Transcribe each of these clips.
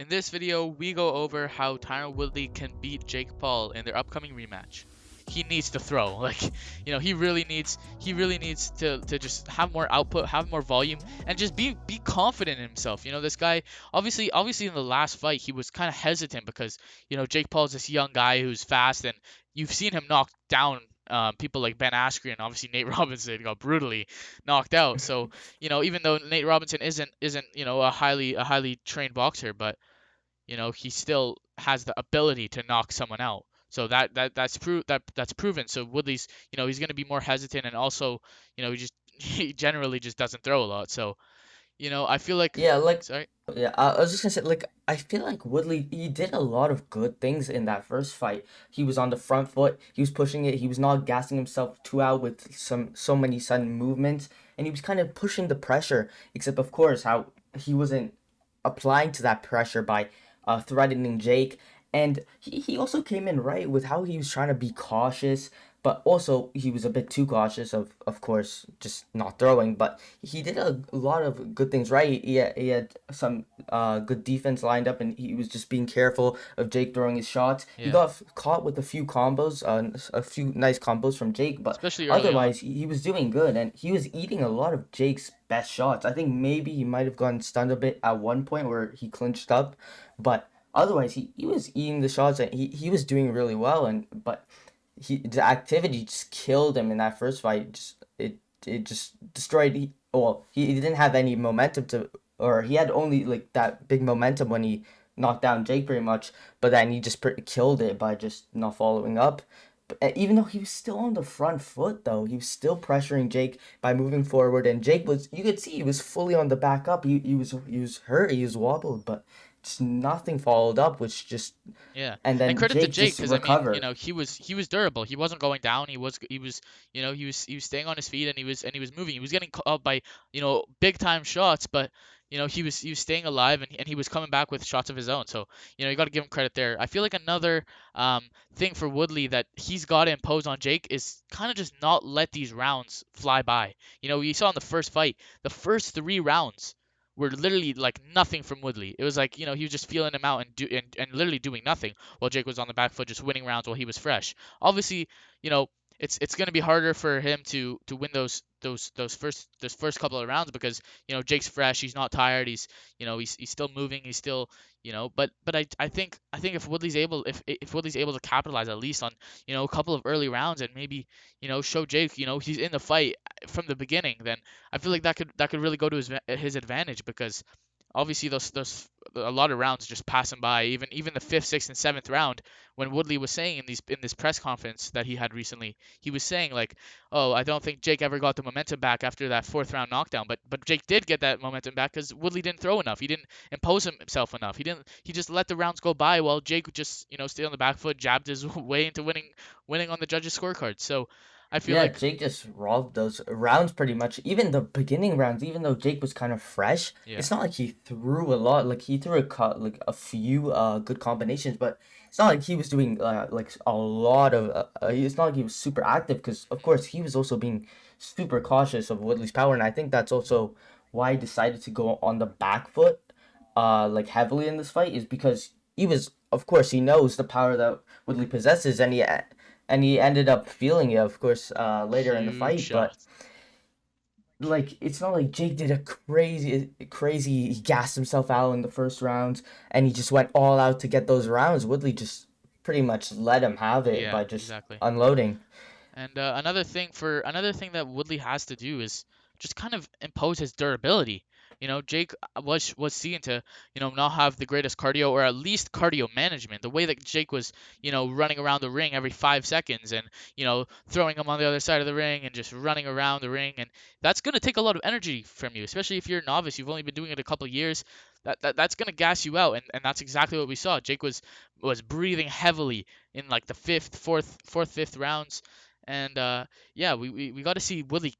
In this video, we go over how Tyron Woodley can beat Jake Paul in their upcoming rematch. He needs to throw. He really needs to just have more output, have more volume, and just be confident in himself. This guy obviously in the last fight he was kind of hesitant because Jake Paul's this young guy who's fast, and you've seen him knock down people like Ben Askren, and obviously Nate Robinson got brutally knocked out. So even though Nate Robinson isn't a highly trained boxer, but he still has the ability to knock someone out. So that's proven. So Woodley's, he's going to be more hesitant, and also, he generally just doesn't throw a lot. So, I feel like, Yeah, like sorry. I was just gonna say, like, I feel like Woodley, he did a lot of good things in that first fight. He was on the front foot, he was pushing it, he was not gassing himself too out with so many sudden movements, and he was kind of pushing the pressure, except of course how he wasn't applying to that pressure by threatening Jake. And he also came in right with how he was trying to be cautious, but also he was a bit too cautious of course, just not throwing. But he did a lot of good things right. He had some good defense lined up, and he was just being careful of Jake throwing his shots. He Yeah, got caught with a few combos, a few nice combos from Jake, but especially early on. otherwise he was doing good, and he was eating a lot of Jake's best shots. I think maybe he might have gotten stunned a bit at one point where he clinched up, but otherwise he was eating the shots, and he was doing really well. And but the activity just killed him in that first fight. It just destroyed. He didn't have any momentum to, or he had only like that big momentum when he knocked down Jake pretty much, but then he just killed it by just not following up. But even though he was still on the front foot, though, he was still pressuring Jake by moving forward, and Jake was, you could see he was fully on the back up. He was hurt, he was wobbled, but just nothing followed up, which just, Yeah, and and then credit to Jake Jake just because I mean, recovered. he was durable. He wasn't going down. He was staying on his feet, and he was moving. He was getting caught by big time shots, but he was staying alive, and he was coming back with shots of his own. So you got to give him credit there. I feel like another thing for Woodley that he's got to impose on Jake is kind of just not let these rounds fly by. We saw in the first fight, the first 3 rounds were literally like nothing from Woodley. It was like, he was just feeling him out and literally doing nothing while Jake was on the back foot just winning rounds while he was fresh. Obviously, you know, it's going to be harder for him to win those first couple of rounds because, Jake's fresh, he's not tired, he's still moving, he's still, but I think if Woodley's able to capitalize at least on, a couple of early rounds and maybe, show Jake, he's in the fight from the beginning, then I feel like that could really go to his advantage because obviously those a lot of rounds just passing by. Even the fifth, sixth, and seventh round, when Woodley was saying in this press conference that he had recently, he was saying like, "Oh, I don't think Jake ever got the momentum back after that fourth round knockdown." But Jake did get that momentum back because Woodley didn't throw enough. He didn't impose himself enough. He just let the rounds go by while Jake just stayed on the back foot, jabbed his way into winning on the judges' scorecard. So I feel Yeah, like Jake just robbed those rounds pretty much. Even the beginning rounds, even though Jake was kind of fresh, yeah. it's not like he threw a lot. Like he threw like a few good combinations, but it's not like he was doing like a lot of. It's not like he was super active because of course he was also being super cautious of Woodley's power, and I think that's also why he decided to go on the back foot, like heavily in this fight, is because he was, of course, he knows the power that Woodley possesses, and he ended up feeling it, of course, later in the Huge fight. But shots. like, it's not like Jake did a crazy. He gassed himself out in the first rounds, and he just went all out to get those rounds. Woodley just pretty much let him have it Yeah, by just exactly. unloading. And another thing that Woodley has to do is just kind of impose his durability. Jake was seen to, not have the greatest cardio or at least cardio management. The way that Jake was, running around the ring every 5 seconds and, throwing him on the other side of the ring and just running around the ring. And that's going to take a lot of energy from you, especially if you're a novice. You've only been doing it a couple of years. That's going to gas you out. And that's exactly what we saw. Jake was breathing heavily in like the fifth rounds. And yeah, we got to see Woodley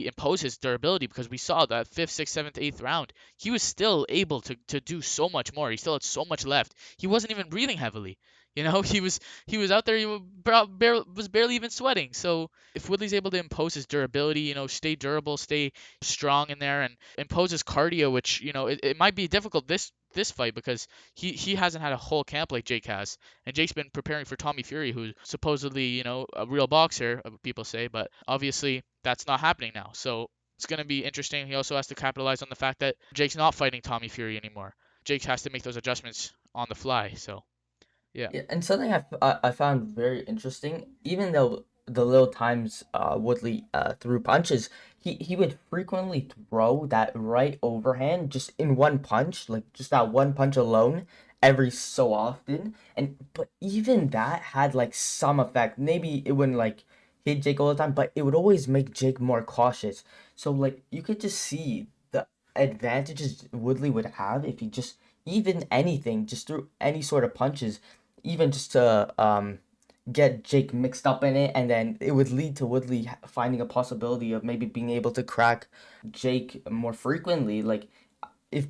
impose his durability because we saw that fifth, sixth, seventh, eighth round, he was still able to do so much more. He still had so much left. He wasn't even breathing heavily. He was out there. Was barely even sweating. So if Woodley's able to impose his durability, stay durable, stay strong in there, and impose his cardio, which it might be difficult this fight because he hasn't had a whole camp like Jake has, and Jake's been preparing for Tommy Fury, who's supposedly a real boxer, people say, but obviously that's not happening now. So it's gonna be interesting. He also has to capitalize on the fact that Jake's not fighting Tommy Fury anymore. Jake has to make those adjustments on the fly. So yeah, Yeah, and something I found very interesting, even though the little times Woodley threw punches, he would frequently throw that right overhand just in one punch, like just that one punch alone, every so often. And but even that had like some effect. Maybe it wouldn't like hit Jake all the time, but it would always make Jake more cautious. So like you could just see the advantages Woodley would have if he just even anything, just threw any sort of punches, even just to get Jake mixed up in it, and then it would lead to Woodley finding a possibility of maybe being able to crack Jake more frequently. Like if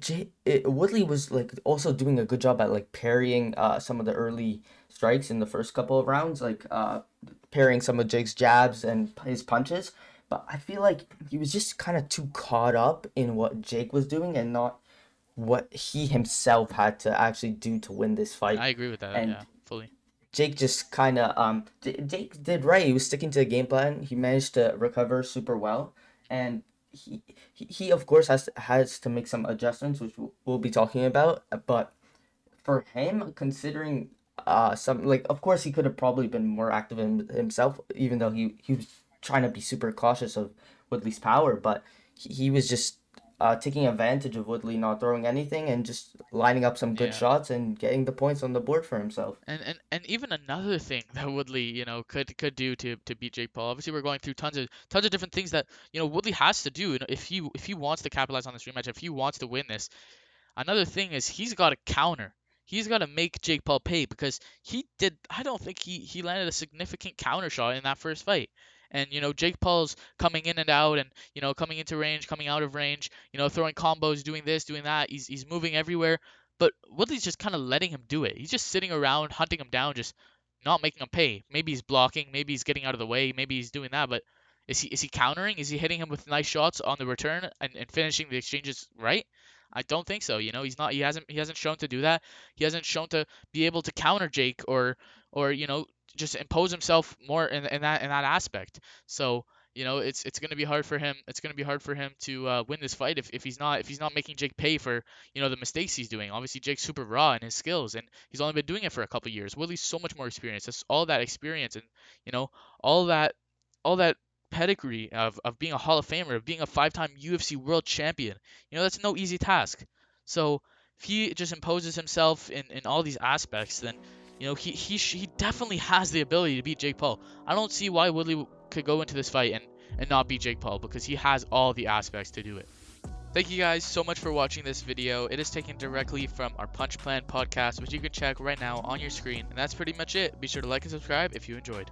Woodley was like also doing a good job at like parrying some of the early strikes in the first couple of rounds, like parrying some of Jake's jabs and his punches. But I feel like he was just kind of too caught up in what Jake was doing and not what he himself had to actually do to win this fight. I agree with that. And Yeah, fully. Jake just kind of Jake did right. He was sticking to the game plan. He managed to recover super well, and he of course has to make some adjustments, which we'll be talking about. But for him, considering some like of course he could have probably been more active in himself, even though he was trying to be super cautious of Woodley's power, but he was just taking advantage of Woodley not throwing anything and just lining up some good Yeah. shots and getting the points on the board for himself. And even another thing that Woodley, could do to beat Jake Paul. Obviously, we're going through tons of different things that Woodley has to do. If he wants to capitalize on this rematch, if he wants to win this, another thing is he's got to counter. He's got to make Jake Paul pay because he did. I don't think he landed a significant counter shot in that first fight. And Jake Paul's coming in and out, and coming into range, coming out of range, throwing combos, doing this, doing that. He's moving everywhere, but Woodley's just kind of letting him do it. He's just sitting around hunting him down, just not making him pay. Maybe he's blocking, maybe he's getting out of the way, maybe he's doing that, but is he countering? Is he hitting him with nice shots on the return and finishing the exchanges right? I don't think so. He's not. He hasn't shown to do that. He hasn't shown to be able to counter Jake or just impose himself more in that aspect. So it's gonna be hard for him. It's gonna be hard for him to win this fight if he's not making Jake pay for the mistakes he's doing. Obviously, Jake's super raw in his skills, and he's only been doing it for a couple years. Willie's so much more experience. That's all that experience and you know all that all that pedigree of being a Hall of Famer, of being a five-time UFC world champion. That's no easy task. So if he just imposes himself in all these aspects, then he definitely has the ability to beat Jake Paul. I don't see why Woodley could go into this fight and not beat Jake Paul because he has all the aspects to do it. Thank you guys so much for watching this video. It is taken directly from our Punch Plan podcast, which you can check right now on your screen. And that's pretty much it. Be sure to like and subscribe if you enjoyed.